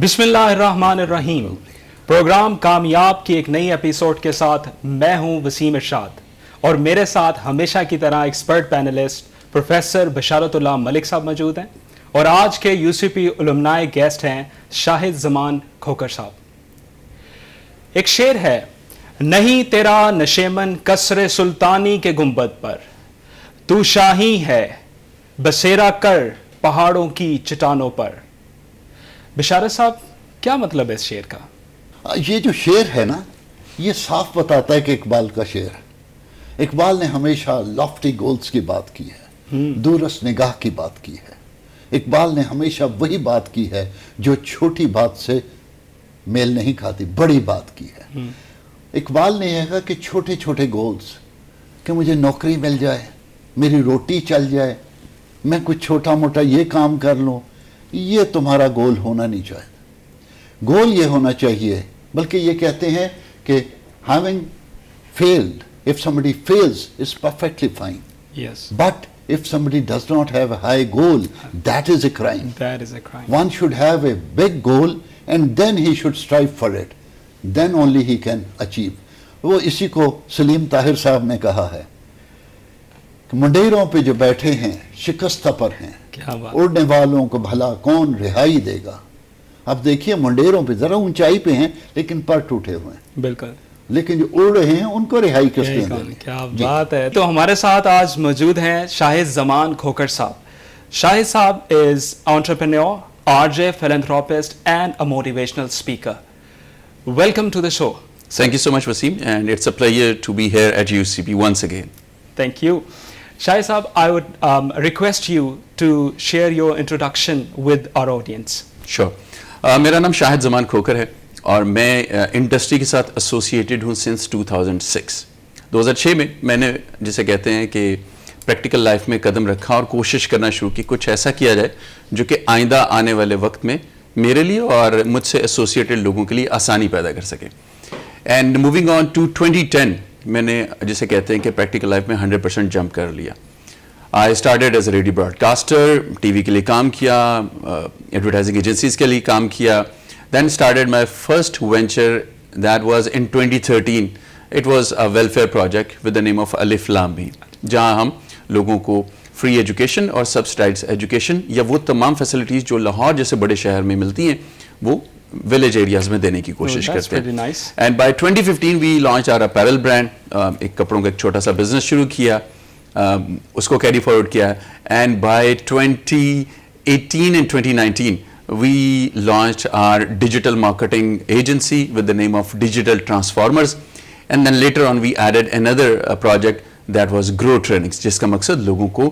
بسم اللہ الرحمن الرحیم. پروگرام کامیاب کی ایک نئی ایپیسوڈ کے ساتھ میں ہوں وسیم ارشاد اور میرے ساتھ ہمیشہ کی طرح ایکسپرٹ پینلسٹ پروفیسر بشارت اللہ ملک صاحب موجود ہیں اور آج کے یو سی پی الومنائے گیسٹ ہیں شاہد زمان کھوکر صاحب. ایک شعر ہے، نہیں تیرا نشیمن کسر سلطانی کے گنبد پر، تو شاہی ہے بسیرا کر پہاڑوں کی چٹانوں پر. بشارت صاحب کیا مطلب ہے اس شعر کا؟ یہ جو شعر ہے نا، یہ صاف بتاتا ہے کہ اقبال کا شعر ہے. اقبال نے ہمیشہ لافٹی گولز کی بات کی ہے، دورس نگاہ کی بات کی ہے. اقبال نے ہمیشہ وہی بات کی ہے جو چھوٹی بات سے میل نہیں کھاتی، بڑی بات کی ہے. اقبال نے یہ کہا کہ چھوٹے چھوٹے گولز، کہ مجھے نوکری مل جائے، میری روٹی چل جائے، میں کچھ چھوٹا موٹا یہ کام کر لوں، یہ تمہارا گول ہونا نہیں چاہیے. گول یہ ہونا چاہیے، بلکہ یہ کہتے ہیں کہ having failed, if somebody fails is perfectly fine. Yes. But if somebody does not have a high goal, that is a crime. That is a crime. One should have a big goal and then he should strive for it. Then only he can achieve. وہ اسی کو سلیم طاہر صاحب نے کہا ہے کہ منڈیروں پہ جو بیٹھے ہیں شکستہ پر ہیں، اڑنے والوں کو بھلا کون رہائی دے گا. اب دیکھیے منڈیروں پہ ذرا اونچائی پہ ہیں لیکن پر ٹوٹے ہوئے ہیں، بالکل، لیکن جو اڑ رہے ہیں ان کو رہائی کس دیں گے. کیا بات ہے. تو ہمارے ساتھ آج موجود ہیں شاہد زمان کھوکر صاحب. شاہد صاحب از entrepreneur, RJ, philanthropist and a motivational speaker. Welcome to the show. Thank you so much, Wasim, and it's a pleasure to be here at UCP once again. Thank you. Shahid Saab, I would request you to share your introduction with our audience. Sure. میرا نام شاہد زمان کھوکر ہے اور میں industry کے ساتھ associated ہوں since 2006. 2006 میں میں نے جسے کہتے ہیں کہ پریکٹیکل لائف میں قدم رکھا اور کوشش کرنا شروع کی کچھ ایسا کیا جائے جو کہ آئندہ آنے والے وقت میں میرے لیے اور مجھ سے ایسوسیٹڈ لوگوں کے لیے آسانی پیدا کر سکے. اینڈ موونگ آن ٹو 2010 میں نے جسے کہتے ہیں کہ پریکٹیکل لائف میں 100% جمپ کر لیا. I started as a radio broadcaster, TV کے لیے کام کیا، ایڈورٹائزنگ ایجنسیز کے لیے کام کیا. Then started my first venture that was in 2013. It was a welfare project with the name of Alif Lam Meem, جہاں ہم لوگوں کو فری ایجوکیشن اور سبسڈائزڈ ایجوکیشن یا وہ تمام فیسلٹیز جو لاہور جیسے بڑے شہر میں ملتی ہیں وہ ولیج ایریاز میں دینے کی کوشش کرتے ہیں. And by 2015 we launch our apparel brand, ایک کپڑوں کا ایک چھوٹا سا بزنس شروع کیا، اس کو کیری فارورڈ کیا. And by 2018 and 2019 we launch our digital marketing agency with the name of Digital Transformers. And then later on we added another project that was grow trainings، جس کا مقصد لوگوں کو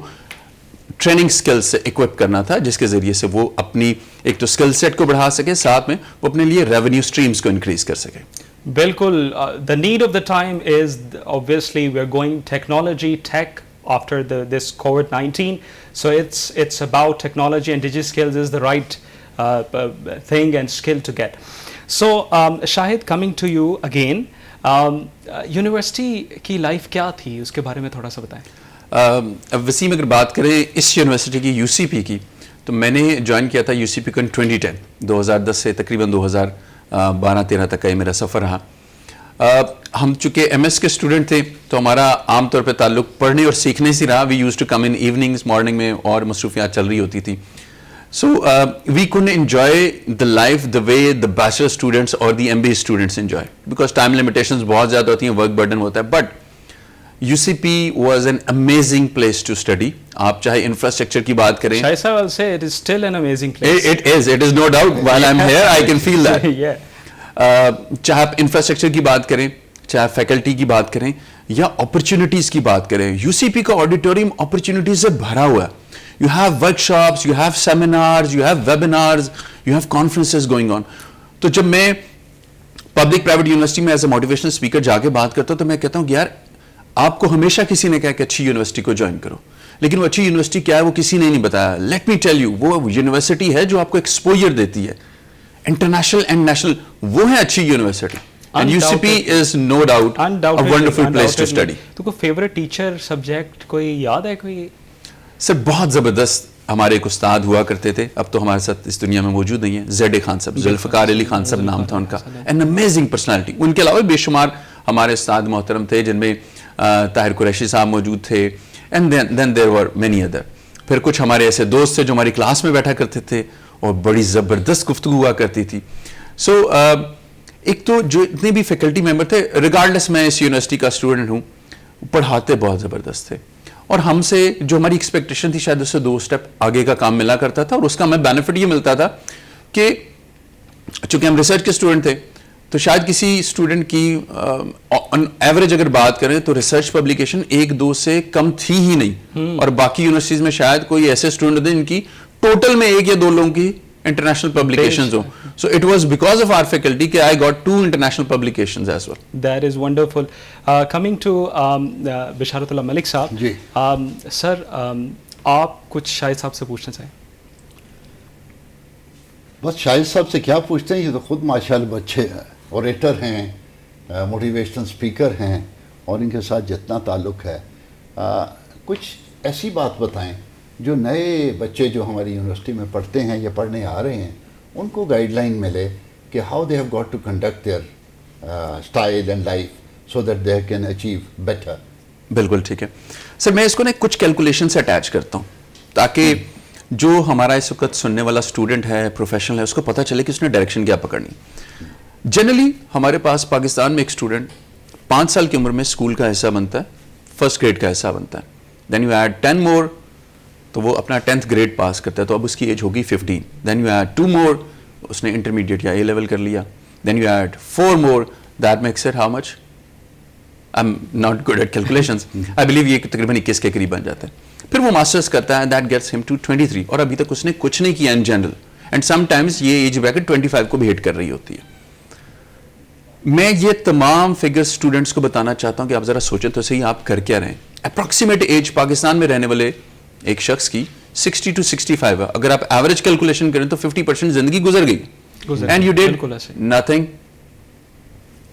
ٹریننگ اسکل سے اکوپ کرنا تھا، جس کے ذریعے سے وہ اپنی ایک تو اسکل سیٹ کو بڑھا سکے، ساتھ میں وہ اپنے لیے ریونیو اسٹریمس کو انکریز کر سکے. بالکل. The need of the time is obviously we are going technology, tech after this COVID-19. So it's about technology and digital skills is the right thing and skill to get. So Shahid, coming to you again, university کی life کیا تھی، اس کے بارے میں تھوڑا سا بتائیں. وسیم اگر بات کریں اس یونیورسٹی کی یو سی پی کی، تو میں نے جوائن کیا تھا یو سی پی کو 2010 سے تقریباً 2012-13 تک کا یہ میرا سفر رہا. ہم چونکہ ایم ایس کے اسٹوڈنٹ تھے تو ہمارا عام طور پہ تعلق پڑھنے اور سیکھنے سے رہا. We use to come in evenings, morning میں اور مصروفیات چل رہی ہوتی تھی. So we couldn't enjoy the life the way the bachelor students or the MBA students enjoy because time limitations بہت زیادہ ہوتی ہیں، work burden ہوتا ہے. But UCP was an amazing place to study. آپ چاہے انفراسٹرکچر کی بات کریں، شاہد صاحب will say it is still an amazing place. It is no doubt. While I'm here I can feel that. چاہے آپ انفراسٹرکچر کی بات کریں، چاہے فیکلٹی کی بات کریں یا اپرچونیٹیز کی بات کریں، UCP کا آڈیٹوریم اپرچونیٹیز سے بھرا ہوا ہے. You have workshops, you have seminars, you have webinars, you have conferences going on. تو جب میں پبلک پرائیویٹ یونیورسٹی میں ایز اے موٹیویشنل اسپیکر جا کے بات کرتا ہوں تو میں کہتا ہوں کہ یار آپ کو ہمیشہ کسی نے کہا کہ اچھی یونیورسٹی کو جوائن کرو، لیکن وہ اچھی یونیورسٹی کیا ہے وہ کسی نے نہیں بتایا. لیٹ می ٹیل یو، وہ یونیورسٹی ہے جو آپ کو ایکسپوجر دیتی ہے انٹرنیشنل اینڈ نیشنل، وہ ہے اچھی university. And UCP is no doubt a wonderful place to study. تو کوئی فیوریٹ ٹیچر سبجیکٹ کوئی یاد ہے کوئی؟ سر بہت زبردست ہمارے ایک استاد ہوا کرتے تھے, اب تو ہمارے ساتھ اس دنیا میں موجود نہیں ہیں, زیڈ خان صاحب, ذوالفقار علی خان صاحب نام تھا ان کا, این امیزنگ پرسنالٹی. ان کے علاوہ بے شمار ہمارے استاد محترم تھے جن میں طاہر قریشی صاحب موجود تھے, and then there were many other. پھر کچھ ہمارے ایسے دوست تھے جو ہماری کلاس میں بیٹھا کرتے تھے اور بڑی زبردست گفتگو ہوا کرتی تھی. سو ایک تو جو اتنے بھی فیکلٹی ممبر تھے, ریگارڈلیس میں اس یونیورسٹی کا اسٹوڈنٹ ہوں, پڑھاتے بہت زبردست تھے, اور ہم سے جو ہماری ایکسپیکٹیشن تھی شاید اس سے 2 اسٹیپ آگے کا کام ملا کرتا تھا, اور اس کا ہمیں بینیفٹ یہ ملتا تھا کہ چونکہ ہم ریسرچ کے اسٹوڈنٹ تھے تو شاید کسی اسٹوڈنٹ کی ایوریج اگر بات کریں تو ریسرچ پبلیکیشن 1-2 سے کم تھی ہی نہیں, اور باقی یونیورسٹیز میں شاید کوئی ایسے اسٹوڈنٹ ہوتے ہیں جن کی ٹوٹل میں 1 یا 2 لوگوں کی international publications ہوں. So it was because of our faculty کہ I got 2 international publications as well. That is wonderful. Coming to Basharatullah Malik صاحب, جی سر آپ کچھ شاہد صاحب سے پوچھنا چاہیں؟ بس شاہد صاحب سے کیا پوچھتے ہیں, یہ تو خود ماشاءاللہ بچے اوریٹر ہیں, موٹیویشنل اسپیکر ہیں, اور ان کے ساتھ جتنا تعلق ہے, کچھ ایسی بات بتائیں جو نئے بچے جو ہماری یونیورسٹی میں پڑھتے ہیں یا پڑھنے آ رہے ہیں ان کو گائیڈ لائن ملے کہ how they have got to conduct their style and life so that they can achieve better. بالکل ٹھیک ہے سر, میں اس کو نا کچھ کیلکولیشن سے اٹیچ کرتا ہوں تاکہ جو ہمارا اس وقت سننے والا اسٹوڈنٹ ہے, پروفیشنل ہے, اس کو پتہ چلے کہ اس نے ڈائریکشن کیا پکڑنی. جنرلی ہمارے پاس پاکستان میں ایک اسٹوڈنٹ 5 سال کی عمر میں اسکول کا حصہ بنتا ہے, فرسٹ گریڈ کا حصہ بنتا ہے, دین یو ایڈ 10 مور تو وہ اپنا 10th گریڈ پاس کرتا ہے, تو اب اس کی ایج ہوگی 15. دین یو ایڈ 2 مور, اس نے انٹرمیڈیٹ یا اے لیول کر لیا. Then you add 4 more, that makes it how much, I am not good at calculations, I believe یہ تقریباً 21 کے قریب بن جاتا ہے. پھر وہ ماسٹرس کرتا ہے, دیٹ گیٹس ہم ٹو 23, اور ابھی تک اس نے کچھ نہیں کیا in general, and some times یہ ایج بریکٹ 25 کو بھی ہٹ کر رہی ہوتی ہے. میں یہ تمام فگرز اسٹوڈنٹس کو بتانا چاہتا ہوں کہ آپ ذرا سوچیں تو صحیح آپ کر کیا رہے ہیں. اپروکسیمیٹ ایج پاکستان میں رہنے والے ایک شخص کی 60 to 65 ہے. اگر آپ ایوریج کیلکولیشن کریں تو 50% زندگی گزر گئی, اینڈ یو ڈیڈ نتھنگ.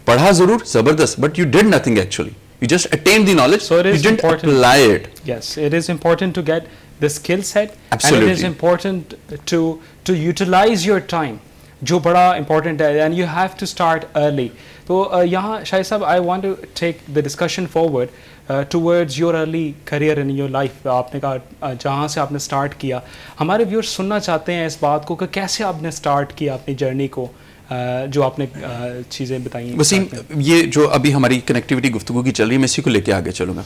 پڑھا ضرور زبردست, but you did nothing actually, you just attained the knowledge, so you didn't apply it. Yes, it is important to get the skill set. Absolutely. And it is important to utilize your time, جو بڑا important ہے, and you have to start early. تو یہاں شاہد صاحب I want to take the discussion forward towards your early career in your life. آپ نے کہا جہاں سے آپ نے start کیا, ہمارے viewers سننا چاہتے ہیں اس بات کو کہ کیسے آپ نے start کیا اپنی جرنی کو, جو آپ نے چیزیں بتائی ہیں. وسیم, یہ جو ابھی ہماری کنیکٹیوٹی گفتگو کی چل رہی ہے, میں اسی کو لے کے آگے چلوں گا.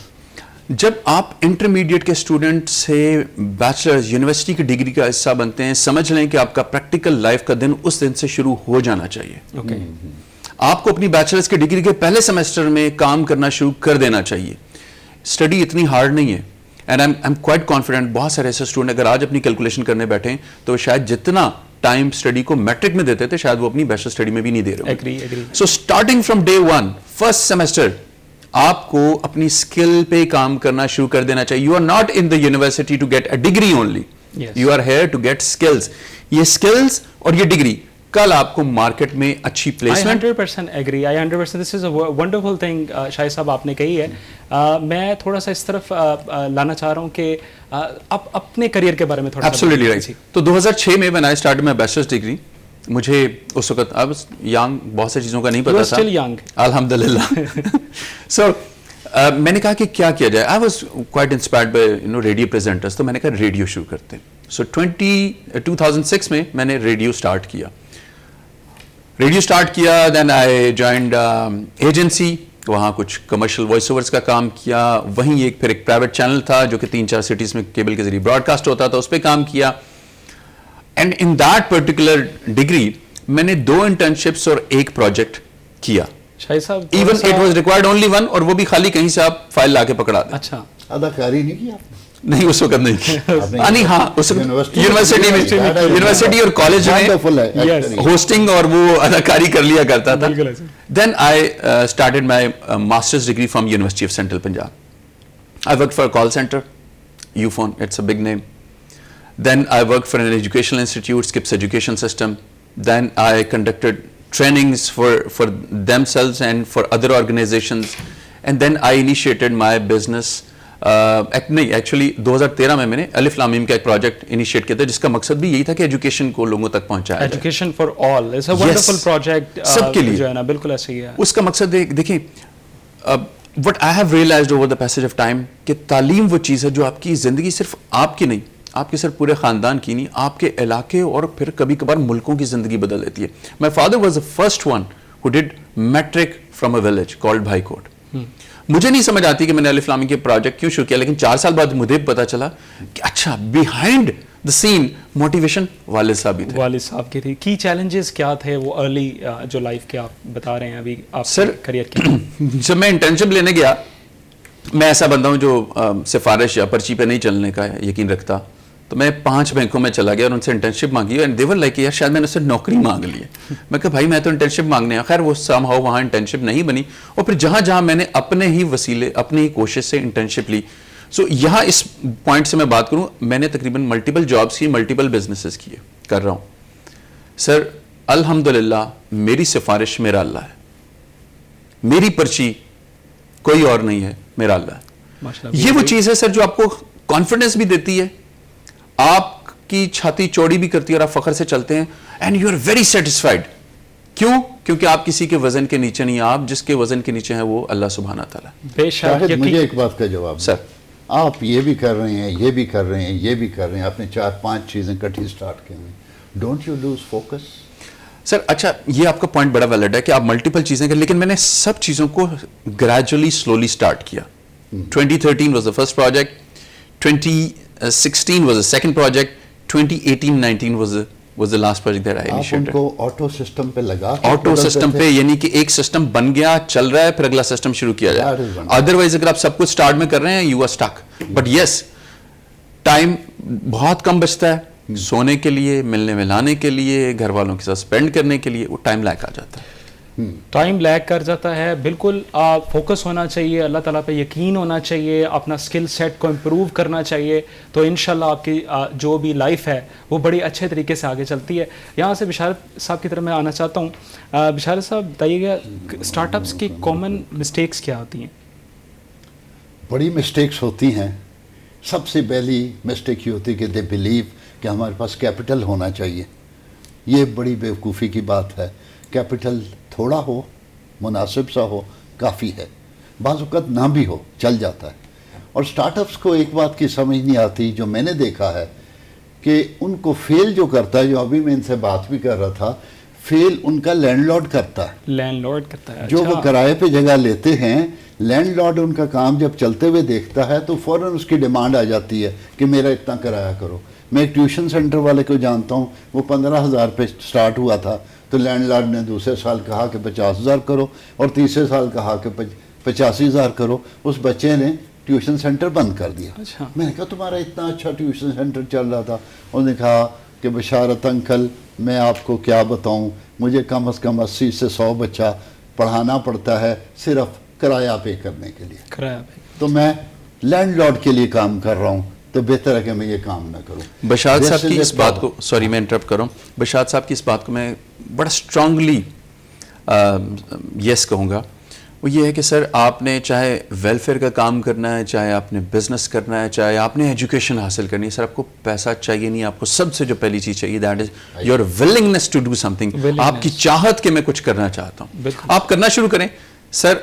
جب آپ انٹرمیڈیٹ کے اسٹوڈنٹ سے بیچلرز یونیورسٹی کی ڈگری کا حصہ بنتے ہیں, سمجھ لیں کہ آپ کا پریکٹیکل لائف کا دن اس دن سے شروع ہو جانا چاہیے. اوکے, آپ کو اپنی بیچلرز کی ڈگری کے پہلے سیمسٹر میں کام کرنا شروع کر دینا چاہیے. اسٹڈی اتنی ہارڈ نہیں ہے, and I am quite confident بہت سارے ایسے اسٹوڈنٹ اگر آج اپنی کیلکولیشن کرنے بیٹھیں تو شاید جتنا ٹائم اسٹڈی کو میٹرک میں دیتے تھے شاید وہ اپنی بیچلر اسٹڈی میں بھی نہیں دے رہے. So starting from day 1 first semester آپ کو اپنی اسکل پہ کام کرنا شروع کر دینا چاہیے. You are not in the university to get a degree only, you are here to get skills. یہ اسکلز اور یہ ڈگری کل آپ کو مارکیٹ میں اچھی placement. 100% agree, I 100%, this is a wonderful thing Shahid صاحب آپ نے کہی ہے. میں تھوڑا سا اس طرف لانا چاہ رہا ہوں کہ آپ اپنے کریئر کے بارے میں تھوڑا. Absolutely right. تو 2006 میں when I started my bachelor's degree, مجھے اس وقت اب ینگ بہت سی چیزوں کا نہیں پتا تھا. الحمدللہ. سو میں نے کہا کہ کیا کیا جائے. I was quite inspired by radio presenters, تو میں نے کہا ریڈیو شروع کرتے ہیں. سو 2006 میں میں نے ریڈیو اسٹارٹ کیا. دین آئی جوائنڈ ایجنسی, وہاں کچھ کمرشل وائس اوورس کا کام کیا. وہیں پھر ایک پرائیویٹ چینل تھا جو کہ 3-4 سٹیز میں کیبل کے ذریعے براڈ کاسٹ ہوتا تھا, اس پہ کام کیا. And in that particular degree میں نے 2 انٹرنشپس اور 1 پروجیکٹ کیا. شاہد صاحب even it was required only 1, اور وہ بھی خالی کہیں سے آپ فائل لا کے پکڑا دیں. اچھا, اداکاری نہیں کی آپ نے؟ نہیں اس وقت نہیں. نہیں, ہاں اس یونیورسٹی اور کالج میں ہوسٹنگ اور وہ اداکاری کر لیا کرتا تھا. Then I started my masters degree from university of central Punjab. I work for call centre, Ufone, it's a big name. Then I worked for an educational institute, Skips Education System. Then I conducted trainings for themselves and for other organizations. And then I initiated my business نہیں actually 2013 میں نے الف لام میم کا ایک project initiate کیا تھا جس کا مقصد بھی یہی تھا کہ ایجوکیشن کو لوگوں تک پہنچایا جائے. Education for all is a wonderful project سب کے لیے جو ہے نا, بالکل ایسے ہی ہے. اس کا مقصد دیکھیں what I have realised over the passage of time کہ تعلیم وہ چیز ہے جو آپ کی زندگی صرف آپ کی نہیں, آپ کے صرف پورے خاندان کی نہیں, آپ کے علاقے اور پھر کبھی کبھار ملکوں کی زندگی بدل دیتی ہے. My father was the first one who did matric from a village called Bhai Kot. مجھے نہیں سمجھ آتی کہ میں نے الف لام میم کے پروجیکٹ کیوں شروع کیا, لیکن 4 سال بعد مجھے پتا چلا کہ اچھا بیہائنڈ دا سین موٹیویشن والد صاحب ہی تھے. والد صاحب کی تھی. کی چیلنجز کیا تھے وہ ارلی جو لائف کے آپ بتا رہے ہیں ابھی آپ سر کریئر کے؟ جب میں انٹرنشپ لینے گیا, میں ایسا بندہ ہوں جو سفارش یا پرچی پہ نہیں چلنے کا یقین رکھتا, تو میں 5 بینکوں میں چلا گیا اور ان سے انٹرنشپ مانگی اینڈ دے ور لائک یار شاید میں نے اس سے نوکری مانگ لی ہے. میں کہا بھائی میں تو انٹرنشپ مانگنے آیا. خیر وہ سم ہاؤ وہاں انٹرنشپ نہیں بنی, اور پھر جہاں جہاں میں نے اپنے ہی وسیلے اپنی ہی کوشش سے انٹرنشپ لی. سو یہاں اس پوائنٹ سے میں بات کروں, میں نے تقریباً ملٹیپل جابس کی, ملٹیپل بزنسز کیے, کر رہا ہوں. سر الحمدللہ میری سفارش میرا اللہ ہے, میری پرچی کوئی اور نہیں ہے, میرا اللہ ہے. یہ وہ چیز ہے سر جو آپ کو کانفیڈنس بھی دیتی ہے, آپ کی چھاتی چوڑی بھی کرتی ہے اور آپ فخر سے چلتے ہیں and you are very satisfied. کیوں؟ کیونکہ آپ کسی کے وزن کے نیچے نہیں, آپ جس کے وزن کے نیچے ہیں وہ اللہ سبحانہ تعالیٰ. بے شک. مجھے ایک بات کا جواب سر, آپ یہ بھی کر رہے ہیں, یہ بھی کر رہے ہیں, یہ بھی کر رہے ہیں, آپ نے 4-5 چیزیں کٹھی سٹارٹ کی ہوئی, ڈونٹ یو لوز فوکس؟ سر اچھا یہ آپ کا پوائنٹ بڑا ویلڈ ہے کہ آپ ملٹیپل چیزیں کریں, لیکن میں نے سب چیزوں کو گریجولی سلولی سٹارٹ کیا. 2013 was the first project, 2016 was the second project, 2018-19 was the last project that I initiated. آپ ان کو آٹو سسٹم پہ لگا, آٹو سسٹم پہ, یعنی کہ ایک سسٹم بن گیا, چل رہا ہے, پھر اگلا سسٹم شروع کیا جائے. ادروائز اگر آپ سب کچھ سٹارٹ میں کر رہے ہیں you are stuck. But yes time بہت کم بچتا ہے سونے کے لیے, ملنے ملانے کے لیے, گھر والوں کے ساتھ اسپینڈ کرنے کے لیے, وہ ٹائم لیگ آ جاتا ہے. ٹائم لیگ کر جاتا ہے. بالکل آپ فوکس ہونا چاہیے, اللہ تعالیٰ پہ یقین ہونا چاہیے, اپنا اسکل سیٹ کو امپروو کرنا چاہیے, تو انشاءاللہ آپ کی جو بھی لائف ہے وہ بڑی اچھے طریقے سے آگے چلتی ہے. یہاں سے بشارت صاحب کی طرف میں آنا چاہتا ہوں. بشارت صاحب بتائیے گا اسٹارٹ اپس کی کامن مسٹیکس کیا ہوتی ہیں؟ بڑی مسٹیکس ہوتی ہیں. سب سے پہلی مسٹیک یہ ہوتی ہے کہ دے بلیو کہ ہمارے پاس کیپٹل ہونا چاہیے. یہ بڑی بیوقوفی کی بات ہے. کیپٹل تھوڑا ہو, مناسب سا ہو, کافی ہے. بعض اوقات نہ بھی ہو, چل جاتا ہے. اور سٹارٹ اپس کو ایک بات کی سمجھ نہیں آتی, جو میں نے دیکھا ہے کہ ان کو فیل جو کرتا ہے, جو ابھی میں ان سے بات بھی کر رہا تھا, فیل ان کا لینڈ لارڈ کرتا ہے. لینڈ لارڈ کرتا ہے. جو وہ کرائے پہ جگہ لیتے ہیں, لینڈ لارڈ ان کا کام جب چلتے ہوئے دیکھتا ہے تو فوراً اس کی ڈیمانڈ آ جاتی ہے کہ میرا اتنا کرایہ کرو. میں ایک ٹیوشن سینٹر والے کو جانتا ہوں, وہ 15,000 پہ سٹارٹ ہوا تھا, تو لینڈ لارڈ نے دوسرے سال کہا کہ 50,000 کرو, اور تیسرے سال کہا کہ 85,000 کرو. اس بچے نے ٹیوشن سینٹر بند کر دیا. میں نے کہا تمہارا اتنا اچھا ٹیوشن سینٹر چل رہا تھا. انہوں نے کہا کہ بشارت انکل میں آپ کو کیا بتاؤں, مجھے کم از کم 80 سے 100 بچہ پڑھانا پڑتا ہے صرف کرایہ پے کرنے کے لیے. تو میں لینڈ لارڈ کے لیے کام کر رہا ہوں, تو بہتر ہے کہ میں یہ کام نہ کروں. بشارت صاحب کی اس بات کو, سوری میں انٹرپٹ کروں, بشارت صاحب کی اس بات کو میں بڑا اسٹرانگلی یس کہوں گا. وہ یہ ہے کہ سر آپ نے چاہے ویلفیئر کا کام کرنا ہے, چاہے آپ نے بزنس کرنا ہے, چاہے آپ نے ایجوکیشن حاصل کرنی ہے, سر آپ کو پیسہ چاہیے نہیں, آپ کو سب سے جو پہلی چیز چاہیے that is your willingness to do something. آپ کی چاہت کہ میں کچھ کرنا چاہتا ہوں, آپ کرنا شروع کریں. سر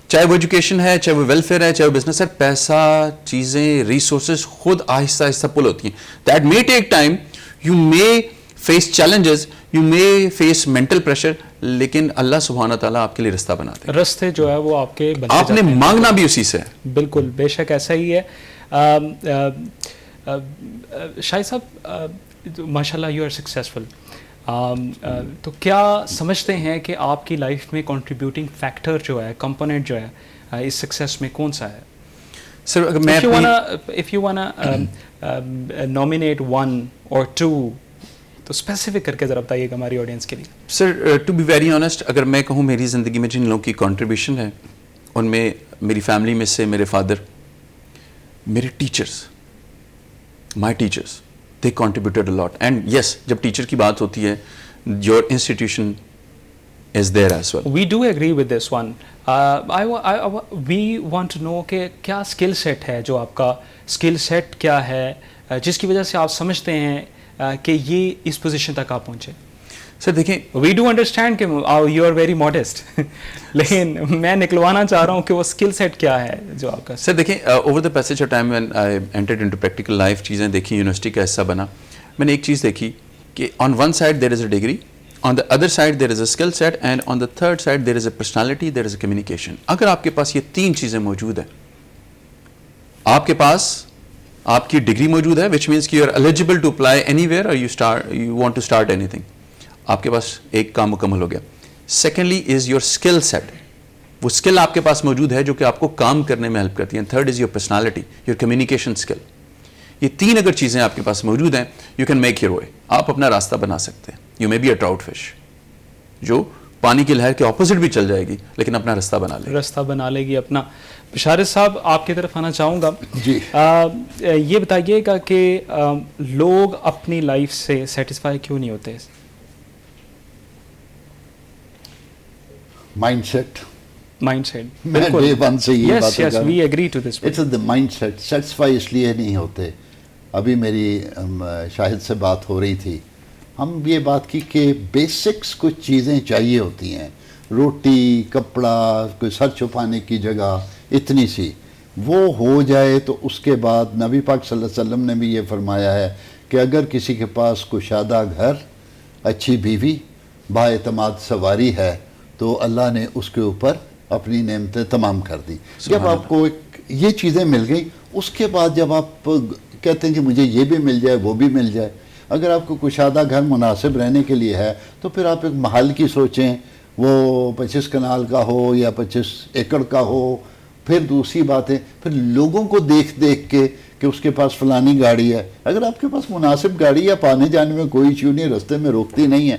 چاہے وہ ایجوکیشن ہے, چاہے وہ ویلفیئر ہے, چاہے وہ بزنس ہے, پیسہ, چیزیں, ریسورسز خود آہستہ آہستہ پل ہوتی ہیں. That may take time, you may face challenges, you may face mental pressure, لیکن اللہ سبحانہ تعالیٰ آپ کے لیے رستہ بناتے ہیں. رستے جو ہے وہ آپ کے بنتے آپ نے مانگنا بھی اسی سے. بالکل بے شک ایسا ہی ہے. شاہد صاحب ماشاء اللہ یو آر سکسیزفل, تو کیا سمجھتے ہیں کہ آپ کی لائف میں کنٹریبیوٹنگ فیکٹر جو ہے, کمپوننٹ جو ہے اس سکسیس میں کون سا ہے؟ سر اگر میں if you wanna nominate one or two تو اسپیسیفک کر کے ذرا بتائیے گا ہماری آڈینس کے لیے. سر ٹو بی ویری آنیسٹ, اگر میں کہوں میری زندگی میں جن لوگوں کی کنٹریبیوشن ہے ان میں میری فیملی میں سے میرے فادر, میرے teachers, my teachers, they contributed a lot. And yes, جب ٹیچر کی بات ہوتی ہے, your institution is there as well. We do agree with this one. We want to know کہ کیا اسکل سیٹ ہے جو آپ کا اسکل سیٹ کیا ہے جس کی وجہ سے آپ سمجھتے ہیں کہ یہ اس پوزیشن تک آپ پہنچے. سر دیکھیں, وی ڈو انڈرسٹینڈ کہ یو آر ویری ماڈسٹ لیکن میں نکلوانا چاہ رہا ہوں کہ وہ اسکل سیٹ کیا ہے جو آپ کا. سر دیکھیں, over the passage of time when I entered into practical life, چیزیں دیکھی, یونیورسٹی کا حصہ بنا, میں نے ایک چیز دیکھی کہ on one side there is a degree, on the other side there is a skill set, and on the third side there is a personality, there is a communication. اگر آپ کے پاس یہ تین چیزیں موجود ہیں, آپ کے پاس آپ کی ڈگری موجود ہے, وچ مینس کہ you are eligible to apply anywhere, اور you want to start anything, آپ کے پاس ایک کام مکمل ہو گیا. Secondly is your skill set, وہ اسکل آپ کے پاس موجود ہے جو کہ آپ کو کام کرنے میں ہیلپ کرتی ہے. Third is your personality, your communication skill. یہ تین اگر چیزیں آپ کے پاس موجود ہیں, you can make your way, آپ اپنا راستہ بنا سکتے ہیں. You may be a trout fish جو پانی کی لہر کے اپوزٹ بھی چل جائے گی لیکن اپنا راستہ بنا لے گی اپنا. بشارت صاحب, آپ کی طرف آنا چاہوں گا. جی, یہ بتائیے گا کہ لوگ اپنی لائف سے سیٹسفائی کیوں نہیں ہوتے؟ Mindset. بالکل, ڈے ون سے یہ بات yes, we agree to this. It's the mindset. Satisfy اس لیے نہیں ہوتے. ابھی میری شاہد سے بات ہو رہی تھی, ہم یہ بات کی کہ بیسکس کچھ چیزیں چاہیے ہوتی ہیں, روٹی, کپڑا, کوئی سر چھپانے کی جگہ, اتنی سی وہ ہو جائے تو اس کے بعد نبی پاک صلی اللہ علیہ وسلم نے بھی یہ فرمایا ہے کہ اگر کسی کے پاس کشادہ گھر, اچھی بیوی, بااعتماد سواری ہے تو اللہ نے اس کے اوپر اپنی نعمتیں تمام کر دی. جب آپ کو یہ چیزیں مل گئیں, اس کے بعد جب آپ کہتے ہیں کہ مجھے یہ بھی مل جائے وہ بھی مل جائے, اگر آپ کو کشادہ گھر مناسب رہنے کے لیے ہے تو پھر آپ ایک محل کی سوچیں, وہ 25 کنال کا ہو یا 25 ایکڑ کا ہو. پھر دوسری بات ہے, پھر لوگوں کو دیکھ دیکھ کے کہ اس کے پاس فلانی گاڑی ہے. اگر آپ کے پاس مناسب گاڑی یا پانے جانے میں کوئی ایشو نہیں, رستے میں روکتی نہیں ہے,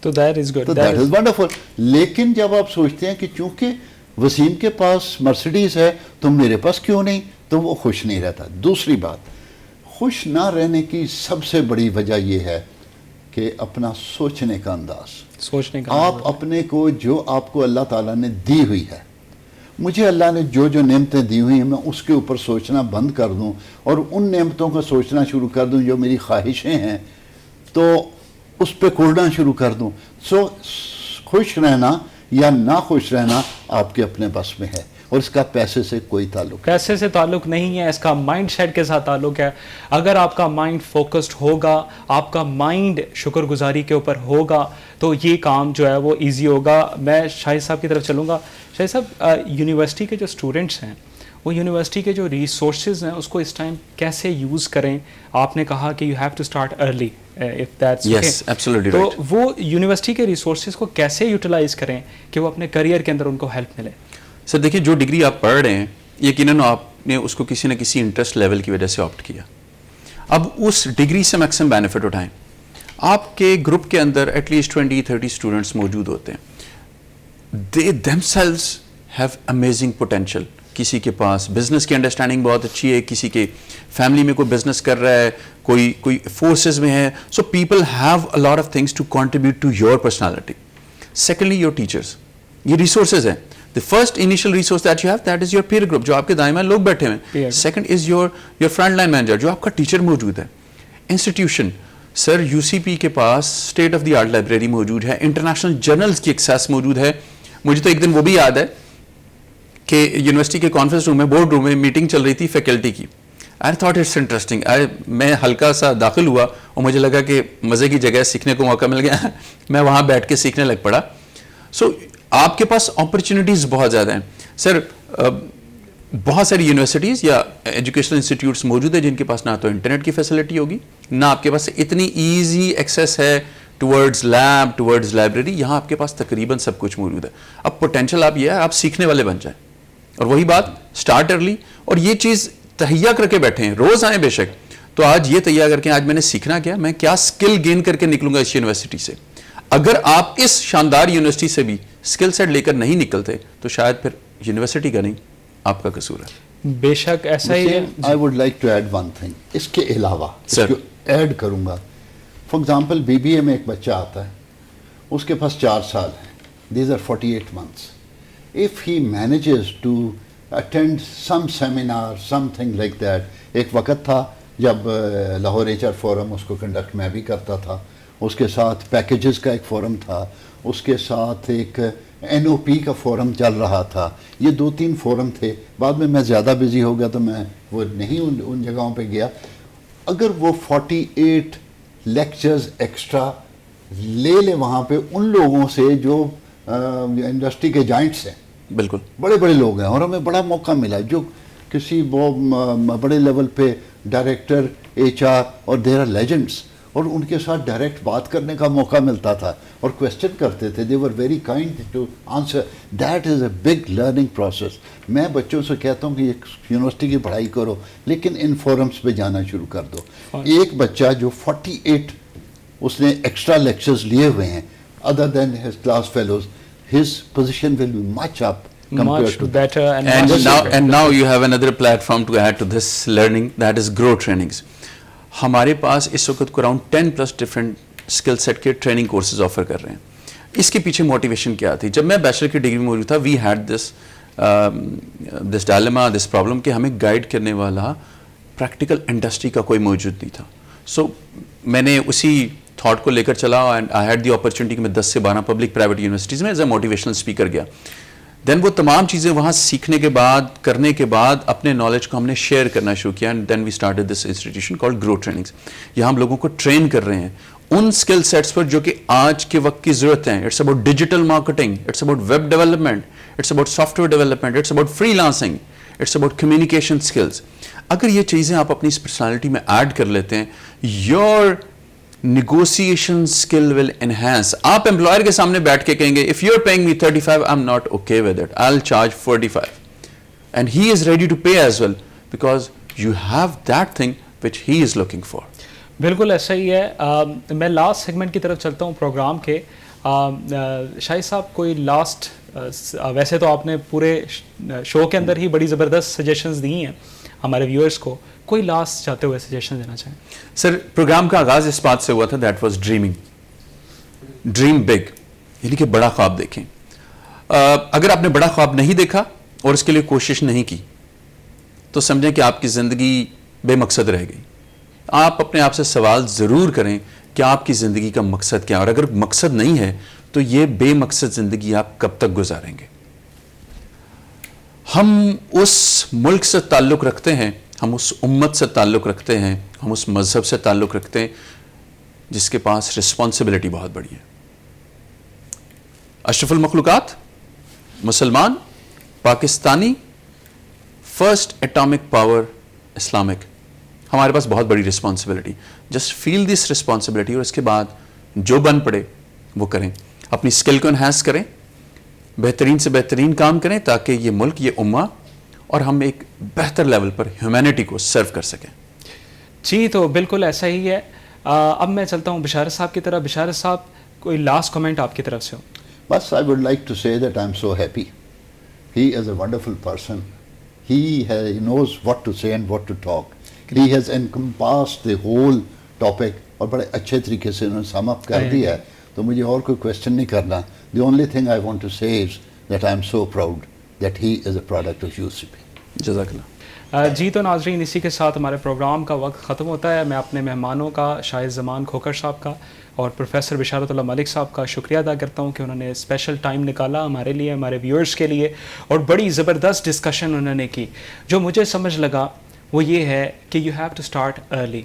تو that is good, that is wonderful. لیکن جب آپ سوچتے ہیں کہ چونکہ وسیم کے پاس مرسیڈیز ہے تو میرے پاس کیوں نہیں, تو وہ خوش نہیں رہتا. دوسری بات, خوش نہ رہنے کی سب سے بڑی وجہ یہ ہے کہ اپنا سوچنے کا انداز. آپ اپنے کو, جو آپ کو اللہ تعالیٰ نے دی ہوئی ہے, مجھے اللہ نے جو نعمتیں دی ہوئی ہیں, میں اس کے اوپر سوچنا بند کر دوں اور ان نعمتوں کا سوچنا شروع کر دوں جو میری خواہشیں ہیں, تو اس پہ کوڑنا شروع کر دوں. سو خوش رہنا یا نہ خوش رہنا آپ کے اپنے بس میں ہے, اور اس کا پیسے سے کوئی پیسے سے تعلق نہیں ہے, اس کا مائنڈ سیٹ کے ساتھ تعلق ہے. اگر آپ کا مائنڈ فوکسڈ ہوگا, آپ کا مائنڈ شکر گزاری کے اوپر ہوگا, تو یہ کام جو ہے وہ ایزی ہوگا. میں شاہد صاحب کی طرف چلوں گا. شاہد صاحب, یونیورسٹی کے جو اسٹوڈنٹس ہیں وہ یونیورسٹی کے جو ریسورسز ہیں اس کو اس ٹائم کیسے یوز کریں؟ آپ نے کہا کہ you have to start early, if that's okay, تو وہ یونیورسٹی کے ریسورسز کو کیسے یوٹیلائز کریں کہ وہ اپنے کریئر کے اندر ان کو ہیلپ ملے؟ سر دیکھیے, جو ڈگری آپ پڑھ رہے ہیں یقیناً آپ نے اس کو کسی نہ کسی انٹرسٹ لیول کی وجہ سے آپٹ کیا. اب اس ڈگری سے میکسیمم بینیفٹ اٹھائیں. آپ کے گروپ کے اندر ایٹ لیسٹ 20-30 اسٹوڈنٹس موجود ہوتے ہیں. They themselves have amazing potential. کسی کے پاس بزنس کی انڈرسٹینڈنگ بہت اچھی ہے, کسی کے فیملی میں کوئی بزنس کر رہا ہے, کوئی فورسز میں ہے. So people have a lot of things to contribute to your personality. Secondly your teachers, یہ ریسورسز ہیں. The first initial resource that you have, that is your peer group, جو آپ کے دائیں بائیں لوگ بیٹھے ہیں. Second is your front line manager, جو آپ کا ٹیچر موجود ہے. Institution, sir you C P کے پاس state of the art library موجود ہے, انٹرنیشنل جرنلز کی ایکسیس موجود ہے. مجھے تو ایک دن وہ بھی یاد ہے کہ یونیورسٹی کے کانفرنس روم میں, بورڈ روم میں میٹنگ چل رہی تھی فیکلٹی کی. I thought it's interesting. میں ہلکا سا داخل ہوا اور مجھے لگا کہ مزے کی جگہ سیکھنے کو موقع مل گیا. میں وہاں بیٹھ کے سیکھنے لگ پڑا. سو آپ کے پاس اپرچونیٹیز بہت زیادہ ہیں. سر بہت ساری یونیورسٹیز یا ایجوکیشنل انسٹیٹیوٹس موجود ہیں جن کے پاس نہ تو انٹرنیٹ کی فیسلٹی ہوگی, نہ آپ کے پاس اتنی ایزی ایکسیس ہے ٹورڈز لیب, ٹورڈز لائبریری. یہاں آپ کے پاس تقریباً سب کچھ موجود ہے. اب پوٹینشیل آپ یہ ہے آپ سیکھنے والے بن جائیں, اور وہی بات اسٹارٹ ارلی, اور یہ چیز تہیا کر کے بیٹھے ہیں. روز آئیں بے شک, تو آج یہ تہیا کر کے آج میں نے سیکھنا کیا, میں کیا اسکل گین کر کے نکلوں گا اس یونیورسٹی سے. اگر آپ اس شاندار یونیورسٹی سے بھی اسکل سیٹ لے کر نہیں نکلتے تو شاید پھر یونیورسٹی کا نہیں, آپ کا قصور ہے. بے شک ایسا ہی ہے. I would like to add one thing, اس کے علاوہ ایڈ کروں گا. For example B B A میں ایک بچہ آتا ہے, اس کے پاس 4 سال ہیں, these are 48 months. If he manages to attend some seminar, something like that, ایک وقت تھا جب لاہور ایچ آر فورم اس کو کنڈکٹ میں بھی کرتا تھا, اس کے ساتھ پیکیجز کا ایک فورم تھا, اس کے ساتھ ایک این او پی کا فورم چل رہا تھا, یہ 2-3 فورم تھے. بعد میں زیادہ بزی ہو گیا تو میں وہ نہیں ان جگہوں پہ گیا. اگر وہ 48 لیکچرز ایکسٹرا لے لے وہاں پہ ان لوگوں سے جو انڈسٹری کے جائنٹس ہیں, بالکل بڑے بڑے لوگ ہیں, اور ہمیں بڑا موقع ملا جو کسی وہ بڑے لیول پہ ڈائریکٹر ایچ آر اور دیر آر لیجنڈس, اور ان کے ساتھ ڈائریکٹ بات کرنے کا موقع ملتا تھا اور کویسچن کرتے تھے. They were very kind to answer. That is a big learning process. میں بچوں سے کہتا ہوں کہ یونیورسٹی کی پڑھائی کرو لیکن ان فورمز پہ جانا شروع کر دو. ایک بچہ جو 48 اس نے ایکسٹرا لیکچرز لیے ہوئے ہیں other than his class fellows, his position will be much up compared much to better and now you have another platform to add to this learning, that is grow trainings. ہمارے پاس اس وقت کو around 10+ different skill set کے training courses offer کر رہے ہیں. اس کے پیچھے motivation کیا تھی؟ جب میں بیچلر کی ڈگری میں موجود تھا, we had this dilemma, this problem کہ ہمیں گائیڈ کرنے والا پریکٹیکل انڈسٹری کا کوئی موجود نہیں تھا. سو میں نے اسی تھاٹ کو لے کر چلا and I had the opportunity کہ میں 10 سے 12 پبلک پرائیویٹ یونیورسٹیز میں ایز اے موٹیویشنل اسپیکر گیا. دین وہ تمام چیزیں وہاں سیکھنے کے بعد, کرنے کے بعد اپنے نالج کو ہم نے شیئر کرنا شروع کیا. And then we started this institution called Guru trainings. یہاں ہم لوگوں کو ٹرین کر رہے ہیں ان اسکل سیٹس پر جو کہ آج کے وقت کی ضرورت ہیں. It's about digital marketing, it's about web development, it's about software development, it's about freelancing, it's about communication skills. اگر یہ چیزیں آپ اپنی اس پرسنالٹی میں ایڈ کر لیتے ہیں, your negotiation skill will enhance. آپ امپلائر کے سامنے بیٹھ کے کہیں گے if you're paying me 35 I'm not okay with it, I'll charge 45, and he is ready to pay as well because you have that thing which he is looking for. بالکل ایسا ہی ہے. میں لاسٹ سیگمنٹ کی طرف چلتا ہوں programme کے. شاہد صاحب کوئی لاسٹ, ویسے تو آپ نے پورے شو کے اندر ہی بڑی زبردست سجیشنز دی ہیں ہمارے ویورز کو, کوئی لاسٹ چاہتے ہوئے سجیشن دینا چاہیں؟ سر پروگرام کا آغاز اس بات سے ہوا تھا, that was dreaming. Dream big, یعنی کہ بڑا خواب دیکھیں. اگر آپ نے بڑا خواب نہیں دیکھا اور اس کے لیے کوشش نہیں کی تو سمجھیں کہ آپ کی زندگی بے مقصد رہ گئی. آپ اپنے آپ سے سوال ضرور کریں کہ آپ کی زندگی کا مقصد کیا, اور اگر مقصد نہیں ہے تو یہ بے مقصد زندگی آپ کب تک گزاریں گے. ہم اس ملک سے تعلق رکھتے ہیں, ہم اس امت سے تعلق رکھتے ہیں, ہم اس مذہب سے تعلق رکھتے ہیں جس کے پاس رسپانسبلٹی بہت بڑی ہے. اشرف المخلوقات, مسلمان, Pakistani, first atomic power Islamic, ہمارے پاس بہت بڑی رسپانسبلٹی. جسٹ فیل دس رسپانسبلٹی, اور اس کے بعد جو بن پڑے وہ کریں. اپنی اسکل کو انہینس کریں, بہترین سے بہترین کام کریں تاکہ یہ ملک, یہ امہ اور ہم ایک بہتر لیول پر ہیومینٹی کو سرو کر سکیں. جی تو بالکل ایسا ہی ہے. اب میں چلتا ہوں بشارت صاحب کی طرف. بشارت صاحب کوئی لاسٹ کمنٹ آپ کی طرف سے ہو؟ بس I would like to say that I'm so happy. He is a wonderful person. He knows what to say and what to talk. He has encompassed the whole topic اور بڑے اچھے طریقے سے انہوں نے sum up کر دیا ہے, تو مجھے اور کوئی کویشچن نہیں کرنا. The only thing I want to say is that I'm so proud that he is a product of UCP. جزاک اللہ. جی تو ناظرین, اسی کے ساتھ ہمارے پروگرام کا وقت ختم ہوتا ہے. میں اپنے مہمانوں کا, شاہد زمان کھوکر صاحب کا اور پروفیسر بشارت اللہ ملک صاحب کا شکریہ ادا کرتا ہوں کہ انہوں نے اسپیشل ٹائم نکالا ہمارے لیے, ہمارے ویورز کے لیے, اور بڑی زبردست ڈسکشن انہوں نے کی. جو مجھے سمجھ لگا وہ یہ ہے کہ you have to start early,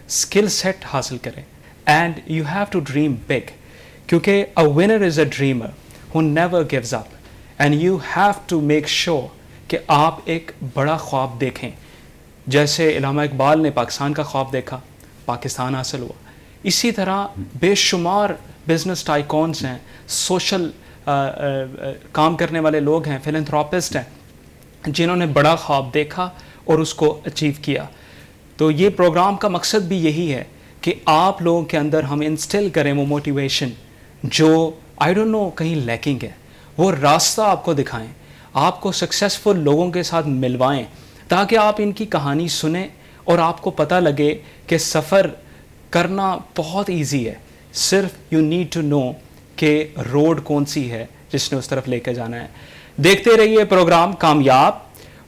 skill set حاصل کریں, and you have to dream big, کیونکہ a winner is a dreamer who never gives up, and you have to make sure کہ آپ ایک بڑا خواب دیکھیں. جیسے علامہ اقبال نے پاکستان کا خواب دیکھا, پاکستان حاصل ہوا. اسی طرح بے شمار بزنس ٹائکونز ہیں, سوشل کام کرنے والے لوگ ہیں, فلنتھراپسٹ ہیں, جنہوں نے بڑا خواب دیکھا اور اس کو اچیو کیا. تو یہ پروگرام کا مقصد بھی یہی ہے کہ آپ لوگوں کے اندر ہم انسٹل کریں وہ موٹیویشن جو آئی ڈونٹ نو کہیں لیکنگ ہے, وہ راستہ آپ کو دکھائیں, آپ کو سکسیسفل لوگوں کے ساتھ ملوائیں تاکہ آپ ان کی کہانی سنیں اور آپ کو پتہ لگے کہ سفر کرنا بہت ایزی ہے. صرف یو نیڈ ٹو نو کہ روڈ کون سی ہے جس نے اس طرف لے کے جانا ہے. دیکھتے رہیے پروگرام کامیاب,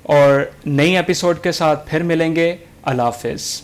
اور نئی ایپیسوڈ کے ساتھ پھر ملیں گے. اللہ حافظ.